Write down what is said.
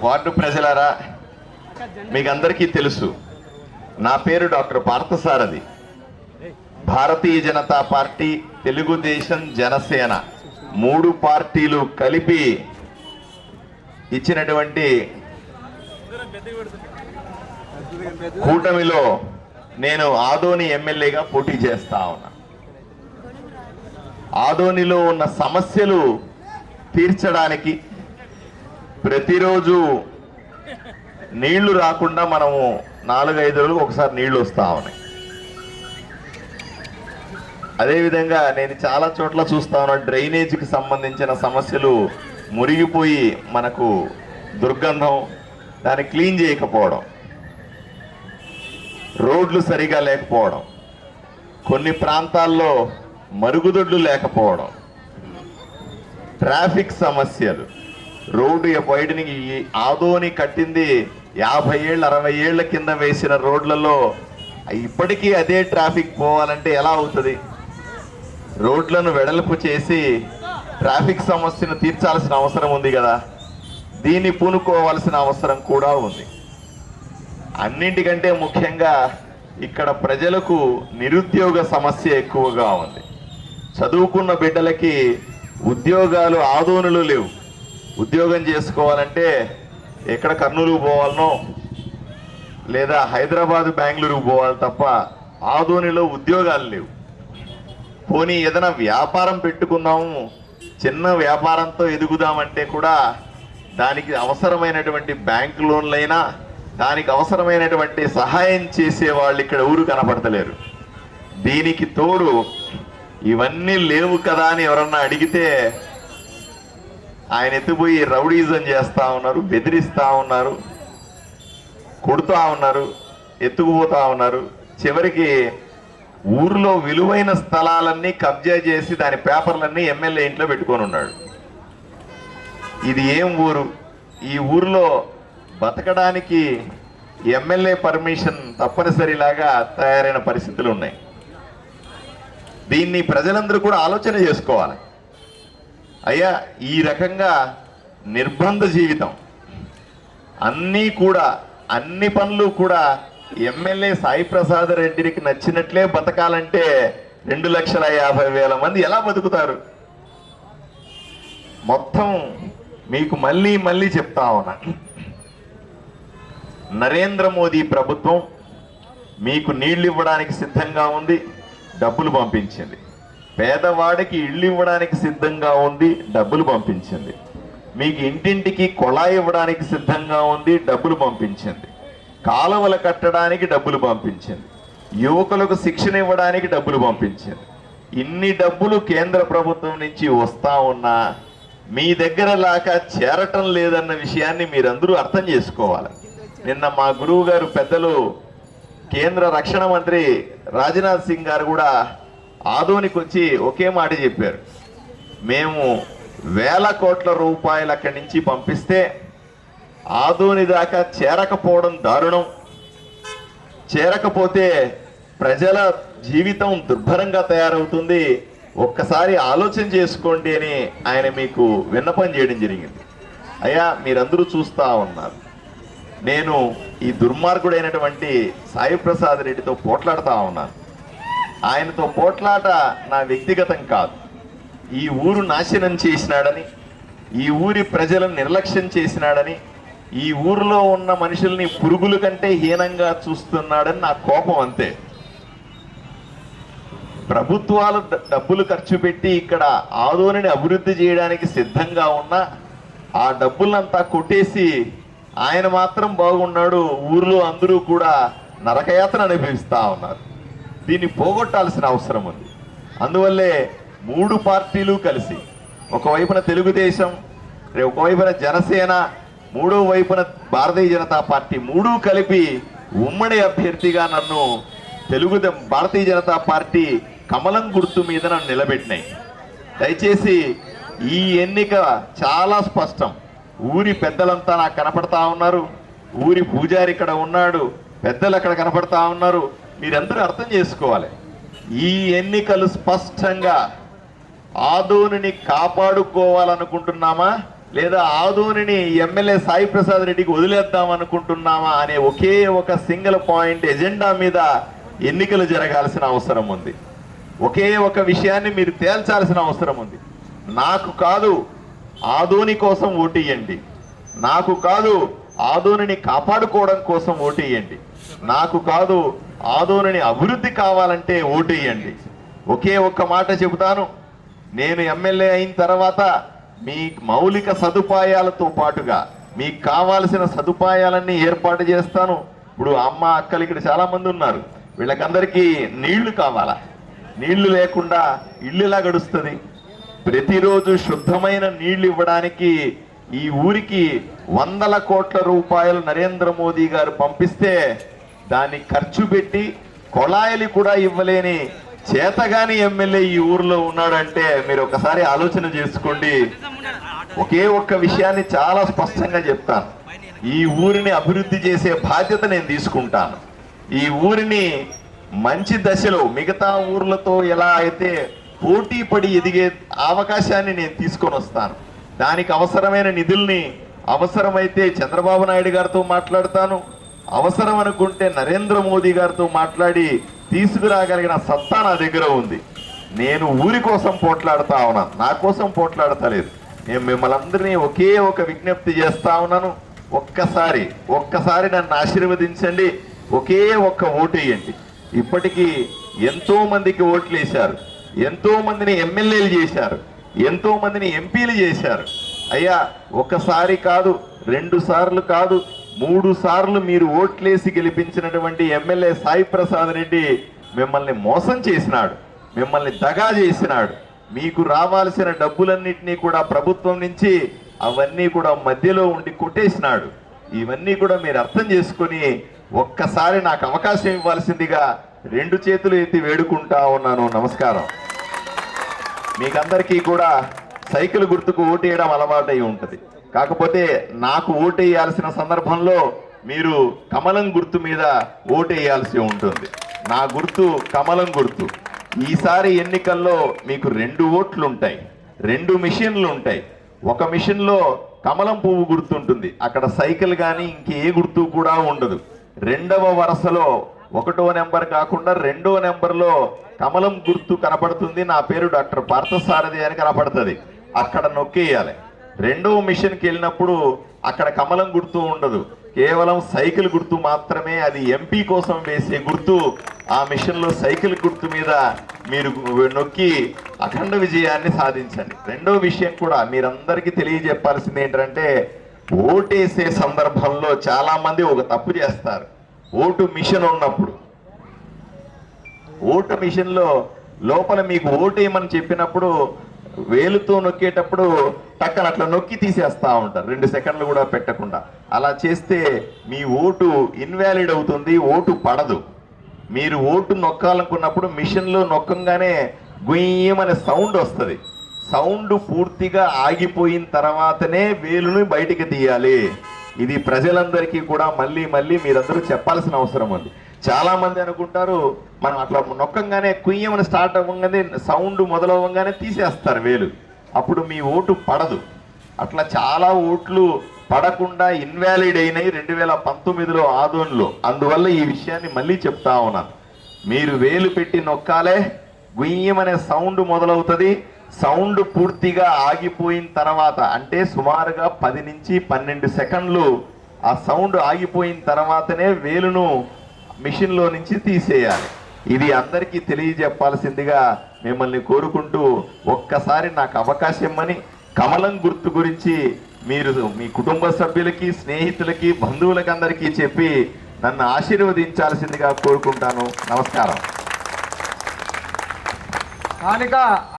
Ward ప్రజలారా, మీకందరికీ తెలుసు, నా పేరు డాక్టర్ పార్థసారథి. భారతీయ జనతా పార్టీ, తెలుగుదేశం, జనసేన మూడు పార్టీలు కలిపి ఇచ్చినటువంటి కూటమిలో నేను ఆదోని ఎమ్మెల్యేగా పోటీ చేస్తా ఉన్నా. ఆదోనిలో ఉన్న సమస్యలు తీర్చడానికి ప్రతిరోజు నీళ్లు రాకుండా మనము 4-5 రోజులకు ఒకసారి నీళ్లు వస్తా ఉన్నాయి. అదేవిధంగా నేను చాలా చోట్ల చూస్తా ఉన్నా, డ్రైనేజీకి సంబంధించిన సమస్యలు మురిగిపోయి మనకు దుర్గంధం, దాన్ని క్లీన్ చేయకపోవడం, రోడ్లు సరిగా లేకపోవడం, కొన్ని ప్రాంతాల్లో మరుగుదొడ్లు లేకపోవడం, ట్రాఫిక్ సమస్యలు, రోడ్డు వైడనింగ్. ఆదోని కట్టింది 50 ఏళ్ళు 60 ఏళ్ల కింద వేసిన రోడ్లలో ఇప్పటికీ అదే ట్రాఫిక్ పోవాలంటే ఎలా అవుతుంది? రోడ్లను వెడల్పు చేసి ట్రాఫిక్ సమస్యను తీర్చాల్సిన అవసరం ఉంది కదా, దీన్ని పూనుకోవాల్సిన అవసరం కూడా ఉంది. అన్నింటికంటే ముఖ్యంగా ఇక్కడ ప్రజలకు నిరుద్యోగ సమస్య ఎక్కువగా ఉంది. చదువుకున్న బిడ్డలకి ఉద్యోగాలు ఆదోనులు లేవు. ఉద్యోగం చేసుకోవాలంటే ఎక్కడ కర్నూలు పోవాలనో లేదా హైదరాబాద్, బెంగళూరు పోవాలి తప్ప ఆదోనిలో ఉద్యోగాలు లేవు. పోనీ ఏదైనా వ్యాపారం పెట్టుకున్నాము, చిన్న వ్యాపారంతో ఎదుగుదామంటే కూడా దానికి అవసరమైనటువంటి బ్యాంక్ లోన్లైనా, దానికి అవసరమైనటువంటి సహాయం చేసే వాళ్ళు ఇక్కడ ఊరు కనపడతలేరు. దీనికి తోడు ఇవన్నీ లేవు కదా అని ఎవరన్నా అడిగితే ఆయన ఎత్తుపోయి రౌడీజం చేస్తూ ఉన్నారు, బెదిరిస్తూ ఉన్నారు, కొడుతూ ఉన్నారు, ఎత్తుకుపోతా ఉన్నారు. చివరికి ఊర్లో విలువైన స్థలాలన్నీ కబ్జా చేసి దాని పేపర్లన్నీ ఎమ్మెల్యే ఇంట్లో పెట్టుకొని ఉన్నాడు. ఇది ఏం ఊరు? ఈ ఊర్లో బతకడానికి ఎమ్మెల్యే పర్మిషన్ తప్పనిసరిలాగా తయారైన పరిస్థితులు ఉన్నాయి. దీన్ని ప్రజలందరూ కూడా ఆలోచన చేసుకోవాలి. అయ్యా, ఈ రకంగా నిర్బంధ జీవితం, అన్ని పనులు కూడా ఎమ్మెల్యే సాయి ప్రసాద్ రెడ్డికి నచ్చినట్లే బతకాలంటే 2,50,000 మంది ఎలా బతుకుతారు? మొత్తం మీకు మళ్ళీ చెప్తా ఉన్నా, నరేంద్ర మోదీ ప్రభుత్వం మీకు నీళ్లు ఇవ్వడానికి సిద్ధంగా ఉంది, డబ్బులు పంపించింది. పేదవాడికి ఇళ్ళు ఇవ్వడానికి సిద్ధంగా ఉంది, డబ్బులు పంపించింది. మీకు ఇంటింటికి కొళాయి ఇవ్వడానికి సిద్ధంగా ఉంది, డబ్బులు పంపించింది. కాలువలు కట్టడానికి డబ్బులు పంపించింది. యువకులకు శిక్షణ ఇవ్వడానికి డబ్బులు పంపించింది. ఇన్ని డబ్బులు కేంద్ర ప్రభుత్వం నుంచి వస్తా ఉన్నా మీ దగ్గర లాగా చేరటం లేదన్న విషయాన్ని మీరందరూ అర్థం చేసుకోవాలి. నిన్న మా గురువు గారు, పెద్దలు కేంద్ర రక్షణ మంత్రి రాజ్నాథ్ సింగ్ గారు కూడా ఆదోనికి వచ్చి ఒకే మాట చెప్పారు, మేము వేల కోట్ల రూపాయలు అక్కడి నుంచి పంపిస్తే ఆదోని దాకా చేరకపోవడం దారుణం, చేరకపోతే ప్రజల జీవితం దుర్భరంగా తయారవుతుంది, ఒక్కసారి ఆలోచన చేసుకోండి అని ఆయన మీకు విన్నపం చేయడం జరిగింది. అయ్యా, మీరందరూ చూస్తూ ఉన్నారు, నేను ఈ దుర్మార్గుడైనటువంటి సాయి ప్రసాద్ రెడ్డితో పోట్లాడుతూ ఉన్నాను. ఆయనతో పోట్లాట నా వ్యక్తిగతం కాదు. ఈ ఊరు నాశనం చేసినాడని, ఈ ఊరి ప్రజలను నిర్లక్ష్యం చేసినాడని, ఈ ఊరిలో ఉన్న మనుషుల్ని పురుగుల కంటే హీనంగా చూస్తున్నాడని నా కోపం అంతే. ప్రభుత్వాలు డబ్బులు ఖర్చు పెట్టి ఇక్కడ ఆదోనిని అభివృద్ధి చేయడానికి సిద్ధంగా ఉన్న ఆ డబ్బులంతా కొట్టేసి ఆయన మాత్రం బాగున్నాడు, ఊర్లో అందరూ కూడా నరకయాత్ర అనుభవిస్తూ ఉన్నారు. దీన్ని పోగొట్టాల్సిన అవసరం ఉంది. అందువల్లే మూడు పార్టీలు కలిసి, ఒకవైపున తెలుగుదేశం, ఒకవైపున జనసేన, మూడో వైపున భారతీయ జనతా పార్టీ, మూడు కలిపి ఉమ్మడి అభ్యర్థిగా నన్ను భారతీయ జనతా పార్టీ కమలం గుర్తు మీద నన్ను నిలబెట్టినాయి. దయచేసి ఈ ఎన్నిక చాలా స్పష్టం. ఊరి పెద్దలంతా నాకు కనపడతా ఉన్నారు, ఊరి పూజారి ఇక్కడ ఉన్నాడు, పెద్దలు అక్కడ కనపడతా ఉన్నారు. మీరందరూ అర్థం చేసుకోవాలి, ఈ ఎన్నికలు స్పష్టంగా ఆదోనిని కాపాడుకోవాలనుకుంటున్నామా లేదా ఆదోనిని ఎమ్మెల్యే సాయి ప్రసాద్ రెడ్డికి వదిలేద్దాం అనుకుంటున్నామా అనే ఒకే ఒక సింగిల్ పాయింట్ ఎజెండా మీద ఎన్నికలు జరగాల్సిన అవసరం ఉంది. ఒకే ఒక విషయాన్ని మీరు తేల్చాల్సిన అవసరం ఉంది. నాకు కాదు ఆదోని కోసం ఓటేయండి, నాకు కాదు ఆదోనిని కాపాడుకోవడం కోసం ఓటేయండి, నాకు కాదు ఆదోనిని అభివృద్ధి కావాలంటే ఓటేయండి. ఒకే ఒక్క మాట చెబుతాను, నేను ఎమ్మెల్యే అయిన తర్వాత మీ మౌలిక సదుపాయాలతో పాటుగా మీకు కావాల్సిన సదుపాయాలన్నీ ఏర్పాటు చేస్తాను. ఇప్పుడు అమ్మ అక్కలు ఇక్కడ చాలా మంది ఉన్నారు, వీళ్ళకందరికీ నీళ్లు కావాలా? నీళ్లు లేకుండా ఇల్లు ఎలా గడుస్తుంది? ప్రతిరోజు శుద్ధమైన నీళ్లు ఇవ్వడానికి ఈ ఊరికి 100 కోట్ల రూపాయలు నరేంద్ర మోదీ గారు పంపిస్తే దాన్ని ఖర్చు పెట్టి కొళాయిలు కూడా ఇవ్వలేని చేతగాని ఎమ్మెల్యే ఈ ఊర్లో ఉన్నాడంటే మీరు ఒకసారి ఆలోచన చేసుకోండి. ఒకే ఒక్క విషయాన్ని చాలా స్పష్టంగా చెప్తాను, ఈ ఊరిని అభివృద్ధి చేసే బాధ్యత నేను తీసుకుంటాను. ఈ ఊరిని మంచి దశలో మిగతా ఊర్లతో ఎలా అయితే పోటీ పడి ఎదిగే అవకాశాన్ని నేను తీసుకొని వస్తాను. దానికి అవసరమైన నిధుల్ని అవసరమైతే చంద్రబాబు నాయుడు గారితో మాట్లాడతాను, అవసరం అనుకుంటే నరేంద్ర మోదీ గారితో మాట్లాడి తీసుకురాగలిగిన సత్తా నా దగ్గర ఉంది. నేను ఊరి కోసం పోట్లాడుతా ఉన్నాను, నా కోసం పోట్లాడతలేదు. నేను మిమ్మల్ని అందరినీ ఒకే ఒక విజ్ఞప్తి చేస్తా ఉన్నాను, ఒక్కసారి నన్ను ఆశీర్వదించండి, ఒకే ఒక్క ఓటు వేయండి. ఇప్పటికీ ఎంతో మందికి ఓట్లు వేశారు, ఎంతో మందిని ఎమ్మెల్యేలు చేశారు, ఎంతో మందిని ఎంపీలు చేశారు. అయ్యా ఒకసారి కాదు, 2 సార్లు కాదు, 3 సార్లు మీరు ఓట్లేసి గెలిపించినటువంటి ఎమ్మెల్యే సాయి ప్రసాద్ రెడ్డి మిమ్మల్ని మోసం చేసినాడు, మిమ్మల్ని దగా చేసినాడు. మీకు రావాల్సిన డబ్బులన్నింటినీ కూడా ప్రభుత్వం నుంచి అవన్నీ కూడా మధ్యలో ఉండి కొట్టేసినాడు. ఇవన్నీ కూడా మీరు అర్థం చేసుకొని ఒక్కసారి నాకు అవకాశం ఇవ్వాల్సిందిగా 2 చేతులు ఎత్తి వేడుకుంటా ఉన్నాను. నమస్కారం. మీకందరికీ కూడా సైకిల్ గుర్తుకు ఓటేయడం అలవాటై ఉంటుంది, కాకపోతే నాకు ఓటేయాల్సిన సందర్భంలో మీరు కమలం గుర్తు మీద ఓటేయాల్సి ఉంటుంది. నా గుర్తు కమలం గుర్తు. ఈసారి ఎన్నికల్లో మీకు 2 ఓట్లు ఉంటాయి, 2 మిషన్లు ఉంటాయి. ఒక మిషన్లో కమలం పువ్వు గుర్తుంటుంది, అక్కడ సైకిల్ కానీ ఇంకే గుర్తు కూడా ఉండదు. 2వ వరుసలో 1వ నెంబర్ కాకుండా 2వ నెంబర్లో కమలం గుర్తు కనపడుతుంది, నా పేరు డాక్టర్ పార్థసారథి అని కనపడుతుంది, అక్కడ నొక్కేయాలి. 2వ మిషన్కి వెళ్ళినప్పుడు అక్కడ కమలం గుర్తు ఉండదు, కేవలం సైకిల్ గుర్తు మాత్రమే. అది ఎంపీ కోసం వేసే గుర్తు. ఆ మిషన్లో సైకిల్ గుర్తు మీద మీరు నొక్కి అఖండ విజయాన్ని సాధించండి. 2వ విషయం కూడా మీరందరికీ తెలియజెప్పాల్సింది ఏంటంటే, ఓటేసే సందర్భంలో చాలా మంది ఒక తప్పు చేస్తారు. ఓటు మిషన్ ఉన్నప్పుడు, ఓటు మిషన్లో లోపల మీకు ఓటేయమని చెప్పినప్పుడు వేలుతో నొక్కేటప్పుడు టక్కన అట్లా నొక్కి తీసేస్తా ఉంటారు, 2 సెకండ్లు కూడా పెట్టకుండా. అలా చేస్తే మీ ఓటు ఇన్వాలిడ్ అవుతుంది, ఓటు పడదు. మీరు ఓటు నొక్కాలనుకున్నప్పుడు మిషన్లో నొక్కంగానే గుయ్యమనే సౌండ్ వస్తుంది. సౌండ్ పూర్తిగా ఆగిపోయిన తర్వాతనే వేలుని బయటికి తీయాలి. ఇది ప్రజలందరికీ కూడా మళ్ళీ మీరందరూ చెప్పాల్సిన అవసరం ఉంది. చాలా మంది అనుకుంటారు మనం అట్లా నొక్కంగానే కుయ్యమని స్టార్ట్ అవ్వగానే సౌండ్ మొదలవ్వగానే తీసేస్తారు వేలు, అప్పుడు మీ ఓటు పడదు. అట్లా చాలా ఓట్లు పడకుండా ఇన్వాలిడ్ అయినాయి 2019లో ఆదోన్లో. అందువల్ల ఈ విషయాన్ని మళ్ళీ చెప్తా ఉన్నాను, మీరు వేలు పెట్టి నొక్కాలే, గుయ్యమనే సౌండ్ మొదలవుతుంది. సౌండ్ పూర్తిగా ఆగిపోయిన తర్వాత అంటే సుమారుగా 10 నుంచి 12 సెకండ్లు ఆ సౌండ్ ఆగిపోయిన తర్వాతనే వేలును మిషన్లో నుంచి తీసేయాలి. ఇది అందరికీ తెలియజెప్పాల్సిందిగా మిమ్మల్ని కోరుకుంటూ ఒక్కసారి నాకు అవకాశం ఇమ్మని కమలం గుర్తు గురించి మీరు మీ కుటుంబ సభ్యులకి, స్నేహితులకి, బంధువులకి అందరికీ చెప్పి నన్ను ఆశీర్వదించాల్సిందిగా కోరుకుంటాను. నమస్కారం.